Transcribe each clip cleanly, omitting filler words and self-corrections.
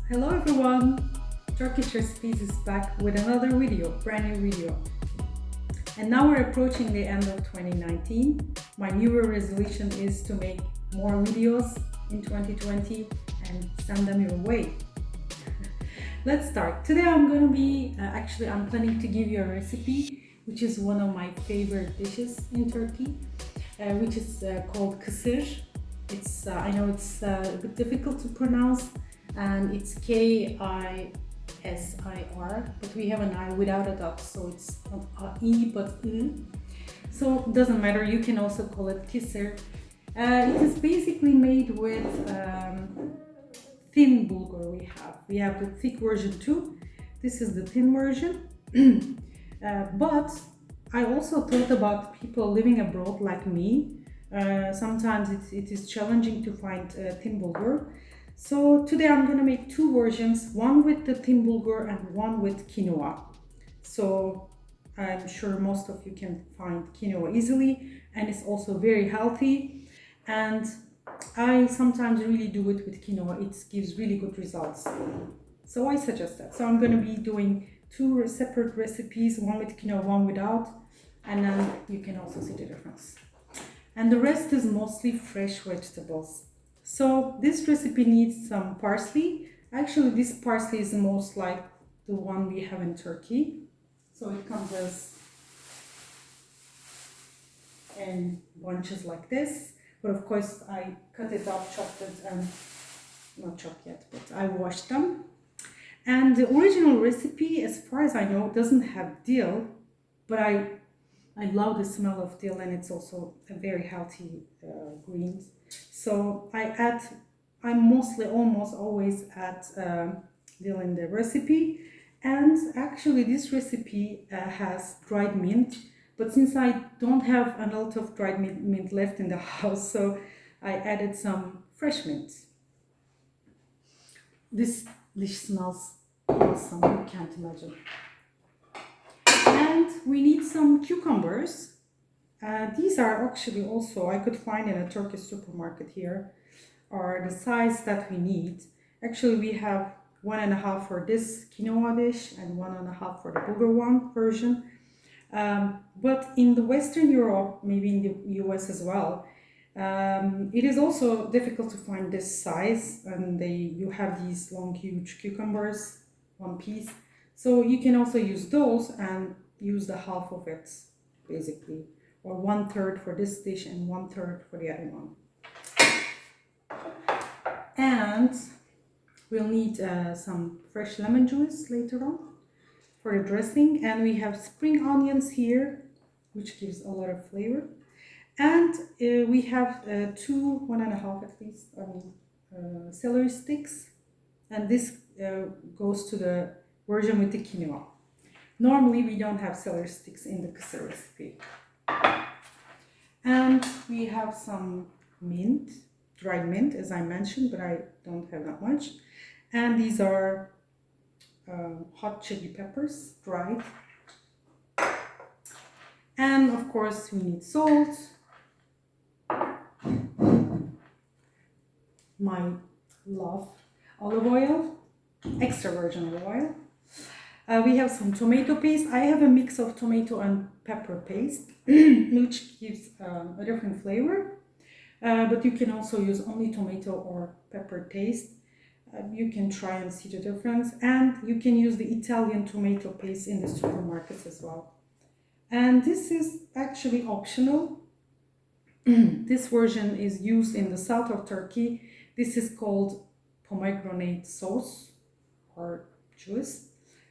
Hello everyone! Turkish Recipes is back with another video, brand new video. And now we're approaching the end of 2019. My New Year resolution is to make more videos in 2020 and send them your way. Let's start. Today I'm going to be, I'm planning to give you a recipe which is one of my favorite dishes in Turkey, which is called KISIR. I know it's a bit difficult to pronounce, and it's KISIR, but we have an I without a dot, so it's not E but I. So it doesn't matter, you can also call it KISIR. It is basically made with thin bulgur. We have the thick version too. This is the thin version. But I also thought about people living abroad like me. Sometimes it is challenging to find thin bulgur. So today I'm going to make two versions, one with the thin bulgur and one with quinoa. So I'm sure most of you can find quinoa easily, and it's also very healthy. And I sometimes really do it with quinoa. It gives really good results. So I suggest that. So I'm going to be doing two separate recipes, one with quinoa, one without, and then you can also see the difference. And the rest is mostly fresh vegetables. So this recipe needs some parsley. Actually, this parsley is most like the one we have in Turkey. So it comes in bunches like this. But of course, I cut it up, chopped it, and not chopped yet, but I washed them. And the original recipe, as far as I know, doesn't have dill, but I love the smell of dill, and it's also a very healthy green. So I almost always add dill in the recipe. And actually this recipe has dried mint, but since I don't have a lot of dried mint left in the house, so I added some fresh mint. This dish smells awesome, you can't imagine. And we need some cucumbers. These are actually also, I could find in a Turkish supermarket here, are the size that we need. Actually, we have 1.5 for this quinoa dish and 1.5 for the bulgur one version. But in the Western Europe, maybe in the US as well, it is also difficult to find this size, and you have these long, huge cucumbers, one piece. So you can also use those and use the half of it, basically, or 1/3 for this dish and 1/3 for the other one. And we'll need some fresh lemon juice later on for the dressing. And we have spring onions here, which gives a lot of flavor. And we have 1.5 at least, celery sticks. And this goes to the version with the quinoa. Normally we don't have celery sticks in the KISIR recipe. And we have some mint, dried mint, as I mentioned, but I don't have that much. And these are hot chili peppers, dried. And of course we need salt, my love, olive oil, extra virgin olive oil. We have some tomato paste. I have a mix of tomato and pepper paste, which gives a different flavor. But you can also use only tomato or pepper paste. You can try and see the difference. And you can use the Italian tomato paste in the supermarkets as well. And this is actually optional. This version is used in the south of Turkey. This is called pomegranate sauce or juice.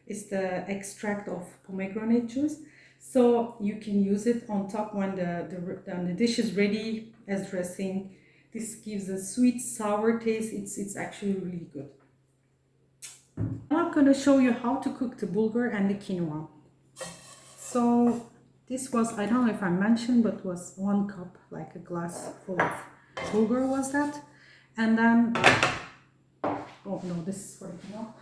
It's the extract of pomegranate juice. So you can use it on top when the dish is ready as dressing. This gives a sweet, sour taste. It's actually really good. Now I'm going to show you how to cook the bulgur and the quinoa. So this was, I don't know if I mentioned, but was 1 cup, like a glass full of bulgur was that. And then, oh no, this is for the quinoa.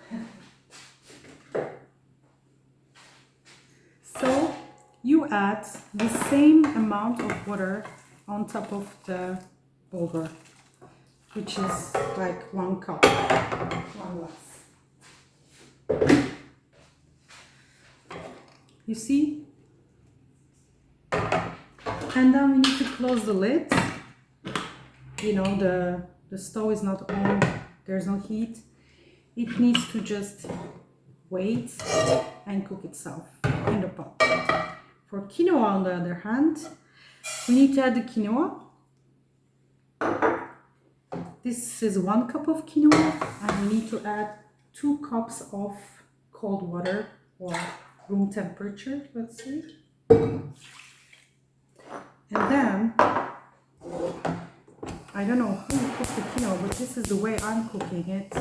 So you add the same amount of water on top of the bulgur, which is like 1 cup, 1 glass. You see? And then we need to close the lid. You know, the stove is not on, there's no heat. It needs to just wait and cook itself in the pot. For quinoa, on the other hand, we need to add the quinoa. This is 1 cup of quinoa, and we need to add 2 cups of cold water, or room temperature, let's say. And then, I don't know how you cook the quinoa, but this is the way I'm cooking it.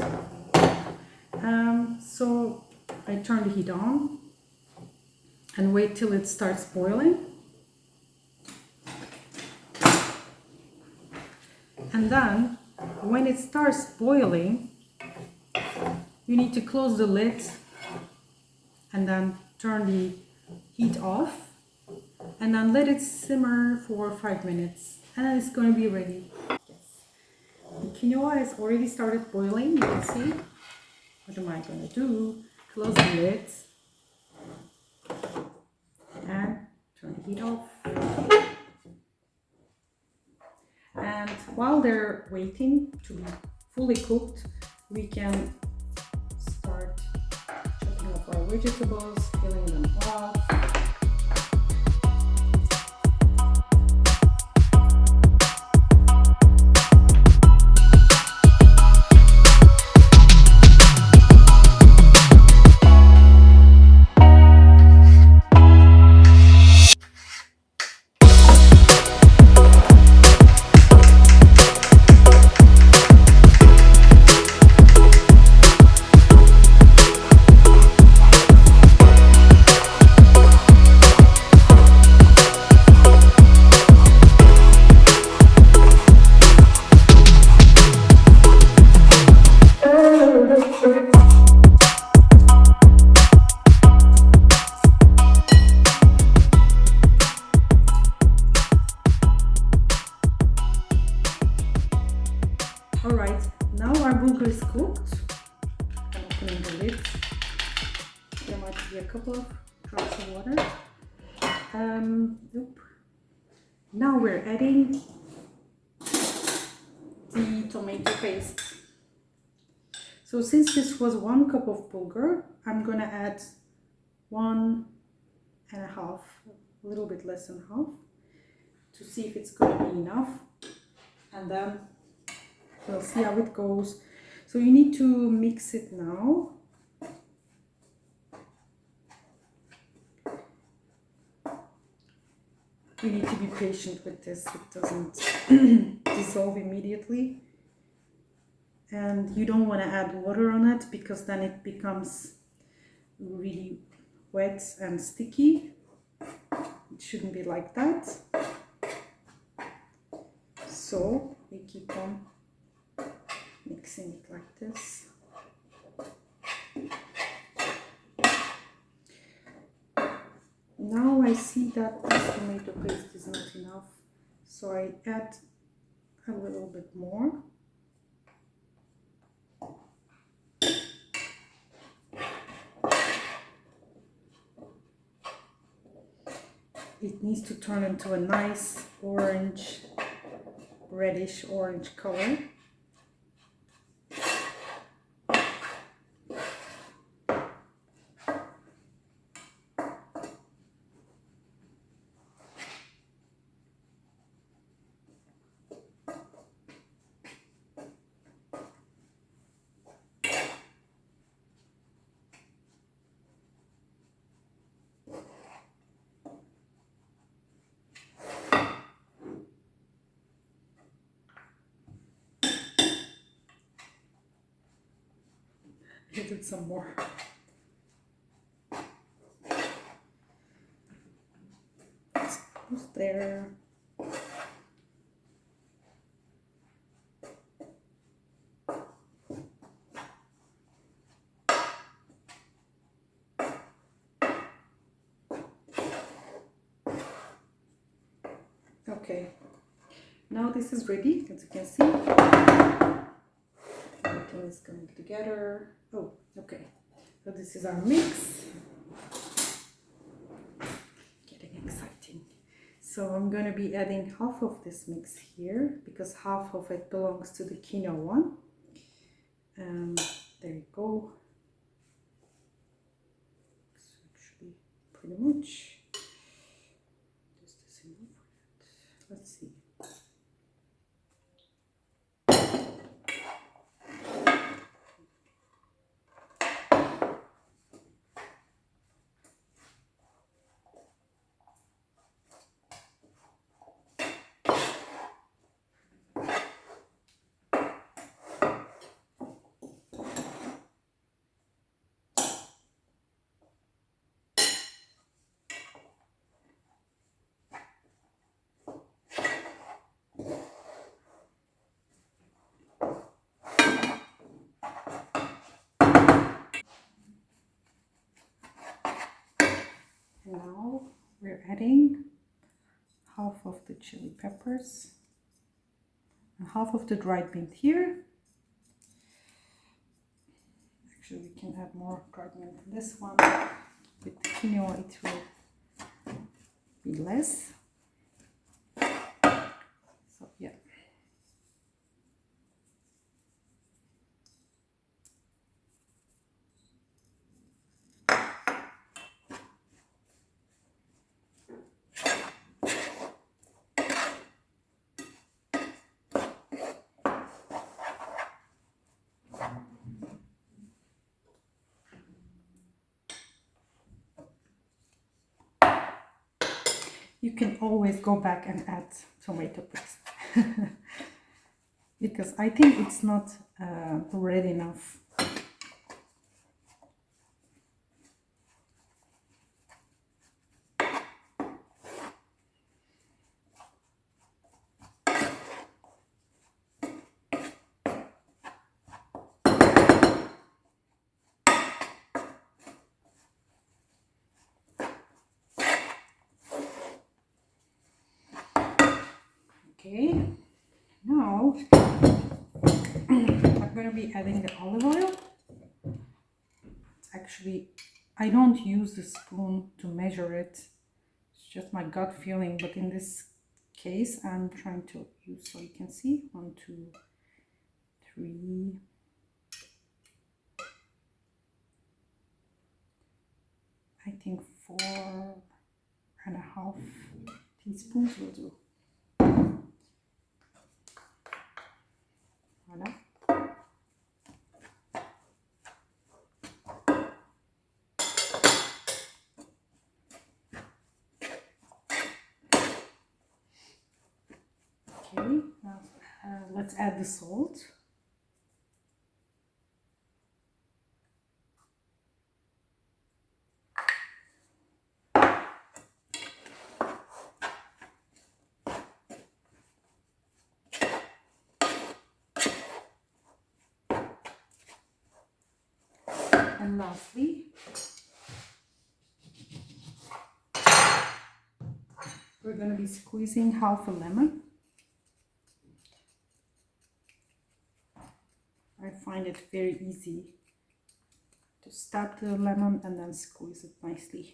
So I turn the heat on and wait till it starts boiling. And then, when it starts boiling, you need to close the lid and then turn the heat off and then let it simmer for 5 minutes, and then it's going to be ready. Yes. The quinoa has already started boiling, you can see. What am I going to do? Close the lid and turn the heat off. And while they're waiting to be fully cooked, we can start chopping up our vegetables, peeling them off. Alright, now our bulgur is cooked. I'm opening the lid. There might be a couple of drops of water. Now we're adding the tomato paste. So since this was 1 cup of bulgur, I'm gonna add 1.5, a little bit less than half, to see if it's gonna be enough. And then we'll see how it goes. So you need to mix it now. You need to be patient with this. It doesn't dissolve immediately. And you don't want to add water on it, because then it becomes really wet and sticky. It shouldn't be like that. So we keep on mixing it like this. Now I see that this tomato paste is not enough, so I add a little bit more. It needs to turn into a nice orange, reddish orange color. Hit it some more. It's almost there. Okay, now this is ready, as you can see. Everything is coming together. Oh, okay. So this is our mix. Getting exciting. So I'm going to be adding half of this mix here because half of it belongs to the quinoa one. There you go. It's actually pretty much just this enough for that. Let's see. Now we're adding half of the chili peppers and half of the dried mint here. Actually, we can add more dried mint in this one. With the quinoa, it will be less. So, yeah. You can always go back and add tomato paste because I think it's not red enough. Okay, now I'm going to be adding the olive oil. It's actually, I don't use the spoon to measure it. It's just my gut feeling, but in this case, I'm trying to use so you can see 1, 2, 3. I think 4.5 teaspoons will do. Voilà. Okay, now let's add the salt. And lastly, we're going to be squeezing half a lemon. I find it very easy to stab the lemon and then squeeze it nicely.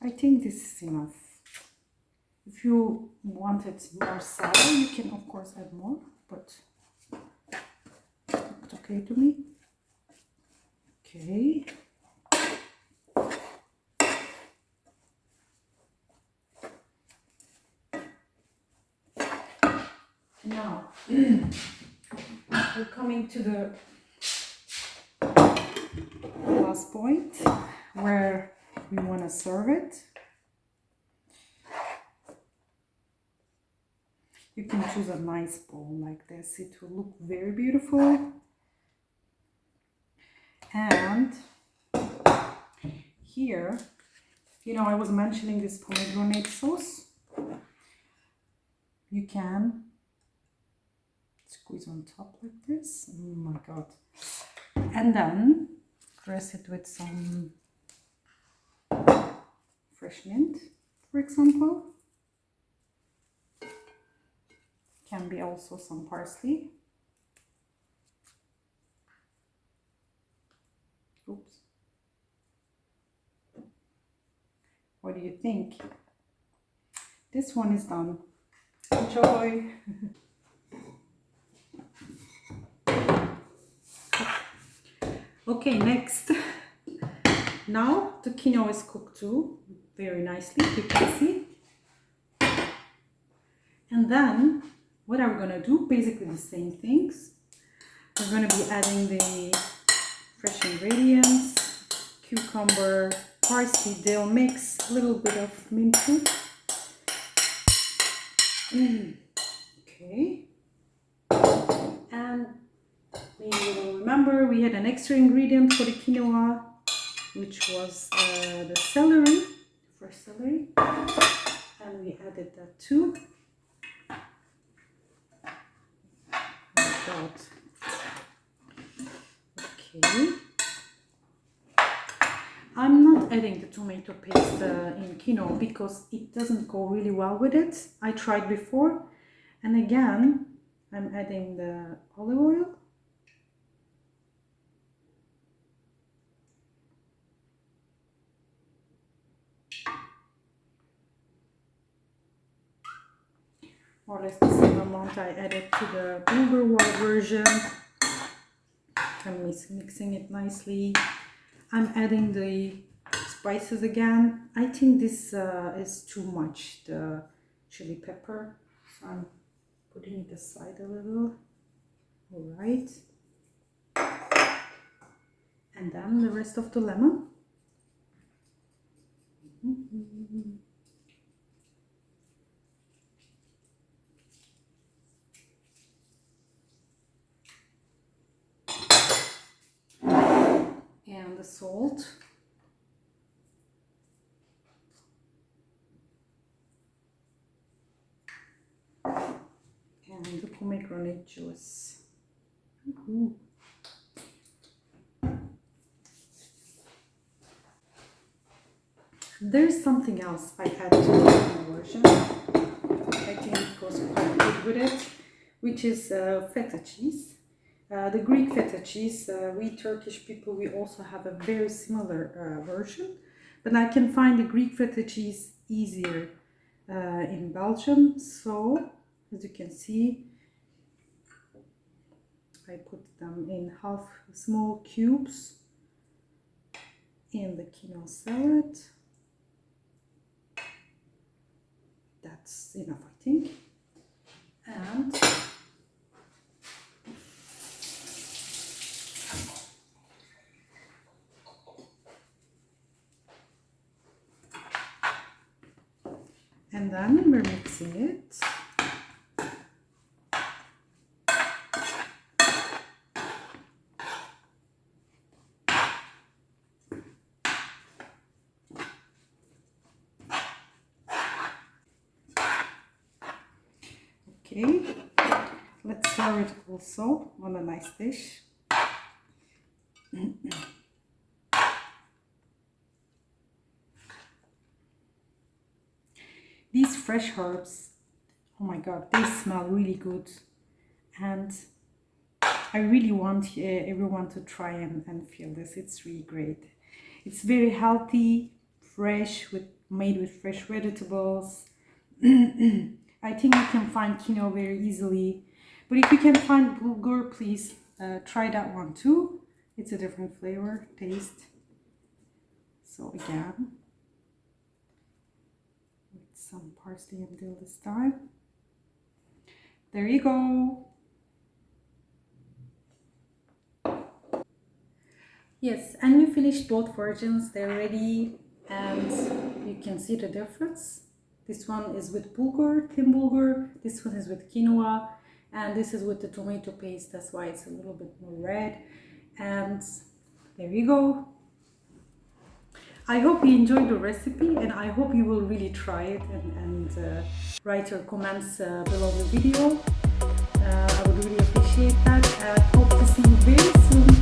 I think this is enough. If you want it more sour, you can of course add more, but it's okay to me. Okay. Now, we're coming to the last point where we want to serve it. You can choose a nice bowl like this. It will look very beautiful. And here, you know, I was mentioning this pomegranate sauce. You can squeeze on top like this. Oh my god. And then dress it with some fresh mint, for example. Can be also some parsley. What do you think? This one is done. Enjoy! Okay, next. Now the quinoa is cooked too, very nicely, you can see. And then what are we gonna do? Basically the same things. We're gonna be adding the fresh ingredients, cucumber, parsley, dill mix, a little bit of mint too. Okay. And maybe you will remember we had an extra ingredient for the quinoa, which was the celery, fresh celery, and we added that too. Oh God. Okay. I'm not adding the tomato paste in quinoa because it doesn't go really well with it. I tried before, and again I'm adding the olive oil. More or less the same amount I added to the Bulgur version. I'm mixing it nicely. I'm adding the spices again. I think this is too much, the chili pepper, so I'm putting it aside a little. All right. And then the rest of the lemon. And the salt. And the pomegranate juice. There's something else I add to the version. I think it goes quite good with it, which is feta cheese. The Greek feta cheese, we Turkish people, we also have a very similar version, but I can find the Greek feta cheese easier in Belgium. So, as you can see, I put them in half small cubes in the quinoa salad. That's enough, I think. And then we're mixing it. Okay, let's serve it also on a nice dish. These fresh herbs, oh my God, they smell really good. And I really want everyone to try and feel this. It's really great. It's very healthy, fresh, made with fresh vegetables. I think you can find quinoa very easily. But if you can find bulgur, please try that one too. It's a different flavor, taste. So again, some parsley and dill this time. There you go. Yes, and you finished both versions. They're ready, and you can see the difference. This one is with bulgur, thin bulgur. This one is with quinoa, and this is with the tomato paste. That's why it's a little bit more red. And there you go. I hope you enjoyed the recipe, and I hope you will really try it and write your comments below the video. I would really appreciate that. I hope to see you very soon.